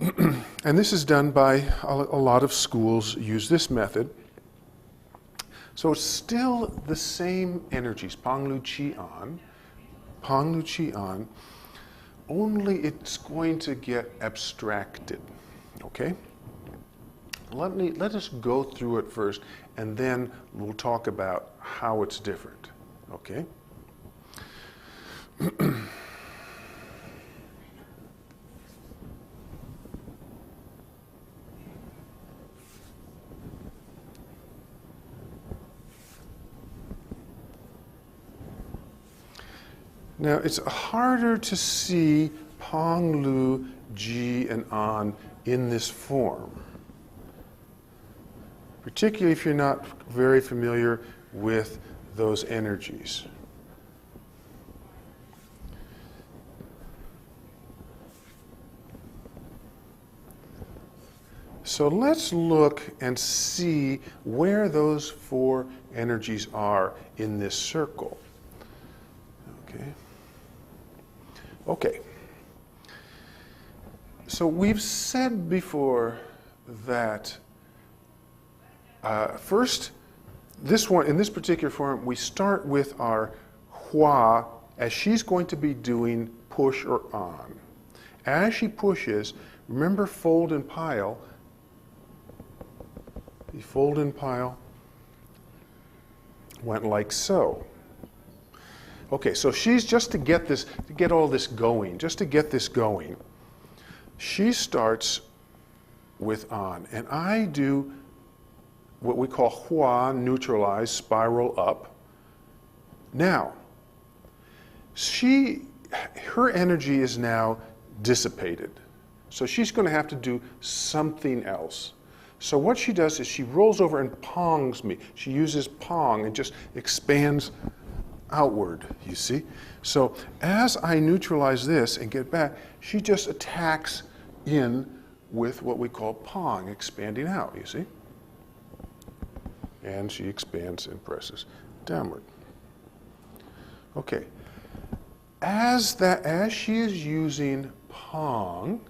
And this is done by a lot of schools use this method. So it's still the same energies, Pang, Lu, Qi, An, only it's going to get abstracted, okay? Let us go through it first, and then we'll talk about how it's different, okay? Now, it's harder to see Pang, Lu, Ji, and An in this form, particularly if you're not very familiar with those energies. So let's look and see where those four energies are in this circle. Okay. Okay. So we've said before that first, this one, in this particular form, we start with our hua, as she's going to be doing push or on. As she pushes, remember fold and pile. The fold and pile went like so. Okay, so she's just to get this, to get all this going, just to get this going. She starts with on, and I do what we call hua, neutralize, spiral up. Now, her energy is now dissipated, so she's going to have to do something else. So what she does is she rolls over and pongs me. She uses pong and just expands outward, you see? So as I neutralize this and get back, she just attacks in with what we call pong, expanding out, you see? And she expands and presses downward. Okay. As she is using pong,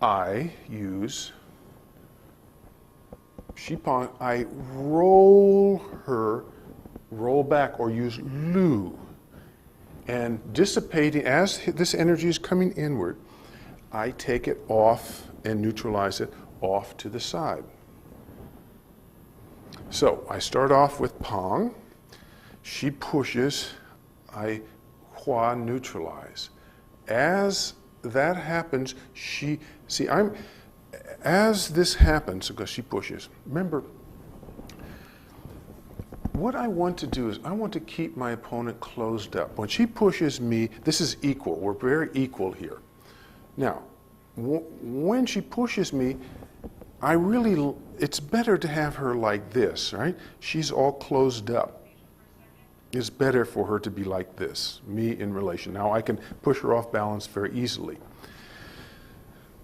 I use pong, I roll back or use lu. And dissipating, as this energy is coming inward, I take it off and neutralize it off to the side. So I start off with pong. She pushes, I hua neutralize. As that happens, as this happens, because she pushes, remember, what I want to do is I want to keep my opponent closed up. When she pushes me, this is equal. We're very equal here. Now, when she pushes me, it's better to have her like this, right? She's all closed up. It's better for her to be like this, me in relation. Now I can push her off balance very easily.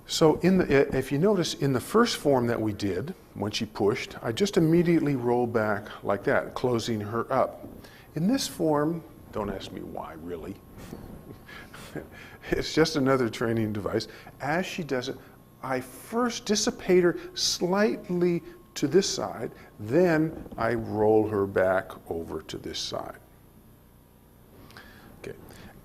So if you notice, in the first form that we did, when she pushed, I just immediately roll back like that, closing her up. In this form, don't ask me why, really. It's just another training device. As she does it, I first dissipate her slightly to this side, then I roll her back over to this side. Okay.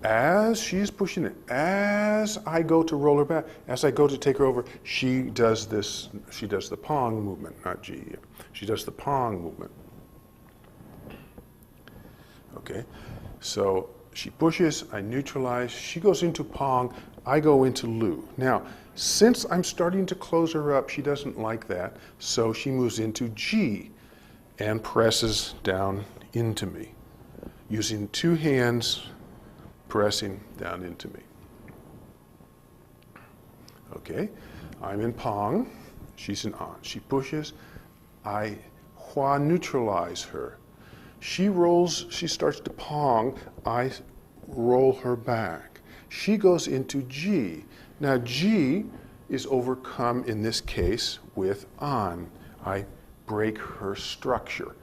As she's pushing it, as I go to roll her back, as I go to take her over, she does the pong movement, not G. She does the pong movement. Okay, so she pushes, I neutralize, she goes into pong, I go into lu. Now, since I'm starting to close her up, she doesn't like that, so she moves into G and presses down into me, using two hands, pressing down into me. Okay, I'm in pong, she's in on. She pushes, I hua neutralize her. She rolls, she starts to pong, I roll her back. She goes into G. Now G is overcome in this case with an. I break her structure.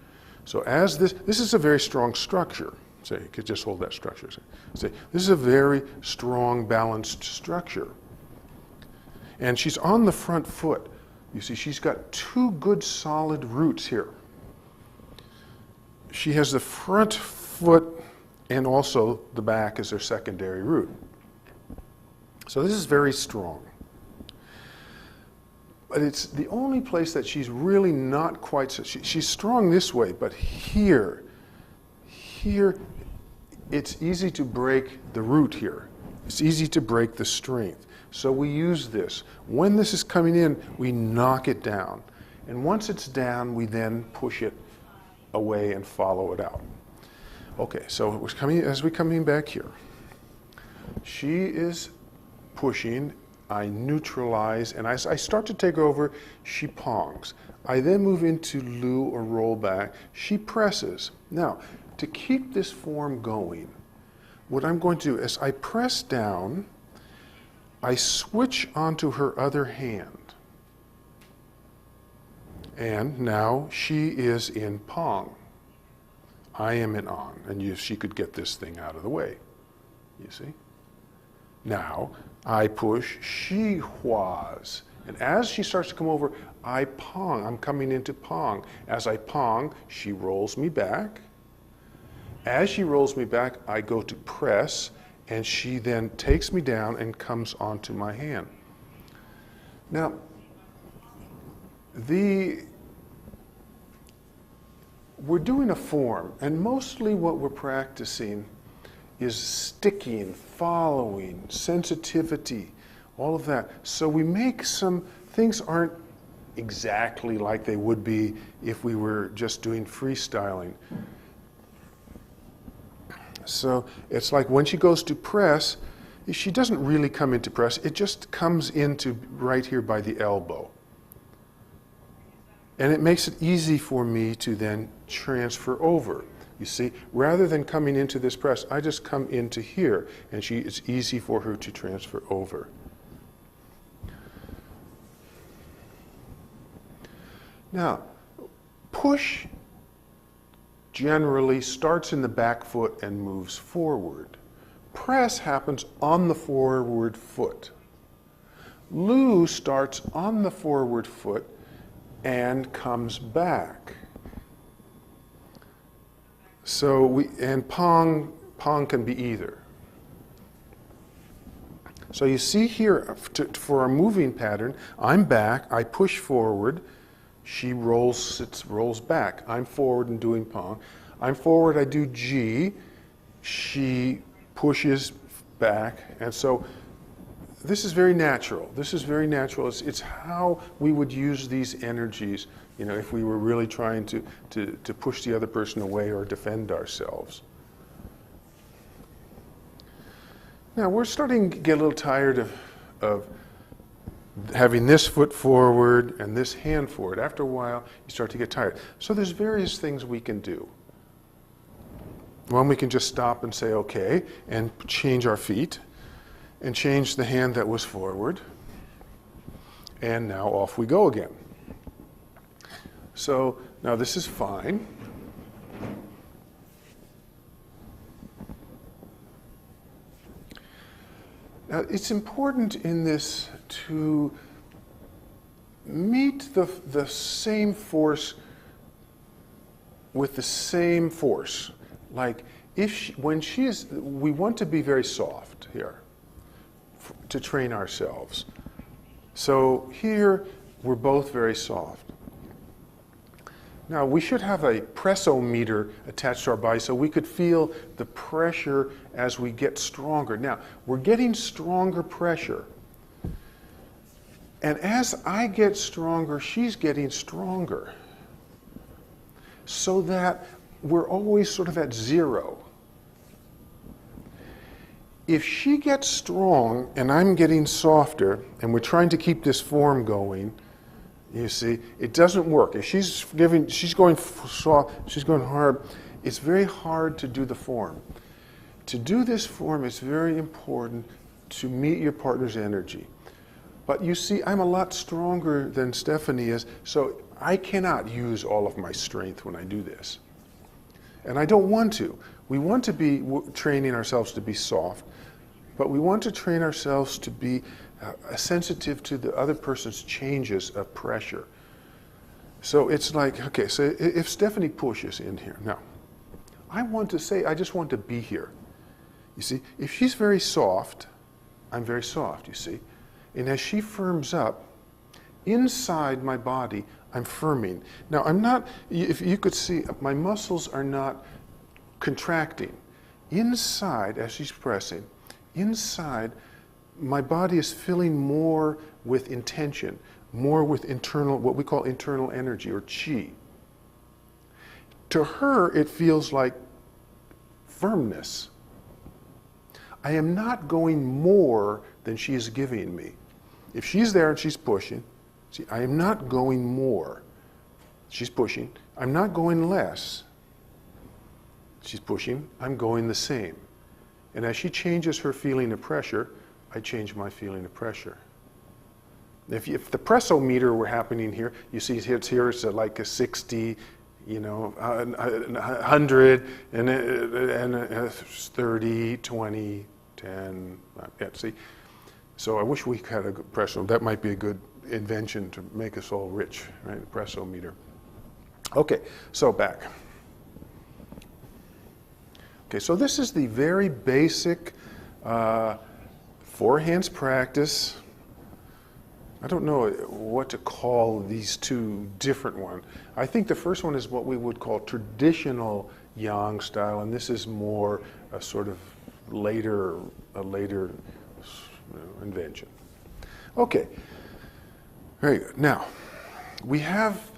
So as this is a very strong structure. Say, you could just hold that structure. Say, this is a very strong, balanced structure. And she's on the front foot. You see, she's got two good solid roots here. She has the front foot and also the back as her secondary root. So this is very strong. But it's the only place that she's really not quite so, she's strong this way, but here, it's easy to break the root here. It's easy to break the strength. So we use this. When this is coming in, we knock it down. And once it's down, we then push it away and follow it out. Okay, so as we're coming back here, she is pushing, I neutralize, and as I start to take over, she pongs. I then move into Lu or roll back. She presses. Now, to keep this form going, what I'm going to do is I press down, I switch onto her other hand. And now she is in Pong. I am in On. And she could get this thing out of the way. You see? Now, I push, she huas. And as she starts to come over, I Pong. I'm coming into Pong. As I Pong, she rolls me back. As she rolls me back, I go to press, and she then takes me down and comes onto my hand. Now, we're doing a form, and mostly what we're practicing is sticking, following, sensitivity, all of that. So we make things aren't exactly like they would be if we were just doing freestyling. So it's like when she goes to press, she doesn't really come into press, it just comes into right here by the elbow. And it makes it easy for me to then transfer over. You see, rather than coming into this press, I just come into here, and it's easy for her to transfer over. Now, push generally starts in the back foot and moves forward. Press happens on the forward foot. Lu starts on the forward foot and comes back. So and Pong can be either. So you see here, for our moving pattern, I'm back, I push forward, she rolls back. I'm forward and doing Pong. I'm forward, I do G, she pushes back, and so this is very natural. This is very natural. It's how we would use these energies, you know, if we were really trying to push the other person away or defend ourselves. Now, we're starting to get a little tired of having this foot forward and this hand forward. After a while, you start to get tired. So there's various things we can do. One, we can just stop and say, okay, and change our feet, and change the hand that was forward. And now off we go again. So now this is fine. Now it's important in this to meet the same force with the same force. Like we want to be very soft here to train ourselves. So here we're both very soft. Now we should have a pressometer attached to our body so we could feel the pressure as we get stronger. Now we're getting stronger pressure. And as I get stronger, she's getting stronger. So that we're always sort of at zero. If she gets strong and I'm getting softer and we're trying to keep this form going, you see, it doesn't work. If she's going soft, she's going hard, it's very hard to do the form. To do this form, it's very important to meet your partner's energy. But you see, I'm a lot stronger than Stephanie is, so I cannot use all of my strength when I do this. And I don't want to. We want to be training ourselves to be soft, but we want to train ourselves to be sensitive to the other person's changes of pressure. So it's like, okay, so if Stephanie pushes in here, now, I want to say, I just want to be here. You see, if she's very soft, I'm very soft, you see. And as she firms up, inside my body, I'm firming. Now, I'm not, if you could see, my muscles are not contracting. Inside, as she's pressing, inside, my body is filling more with intention, more with internal, what we call internal energy or chi. To her, it feels like firmness. I am not going more than she is giving me. If she's there and she's pushing, see, I am not going more. She's pushing. I'm not going less. She's pushing. I'm going the same. And as she changes her feeling of pressure, I change my feeling of pressure. If the pressometer were happening here, you see it's here, it's like a 60, 100, and 30, 20, 10. Yeah, see? So I wish we had a good presso. That might be a good invention to make us all rich, right? A pressometer. Okay, so back. Okay, so this is the very basic four hands practice. I don't know what to call these two different ones. I think the first one is what we would call traditional Yang style, and this is more a sort of later invention. Okay, very good. Now, we have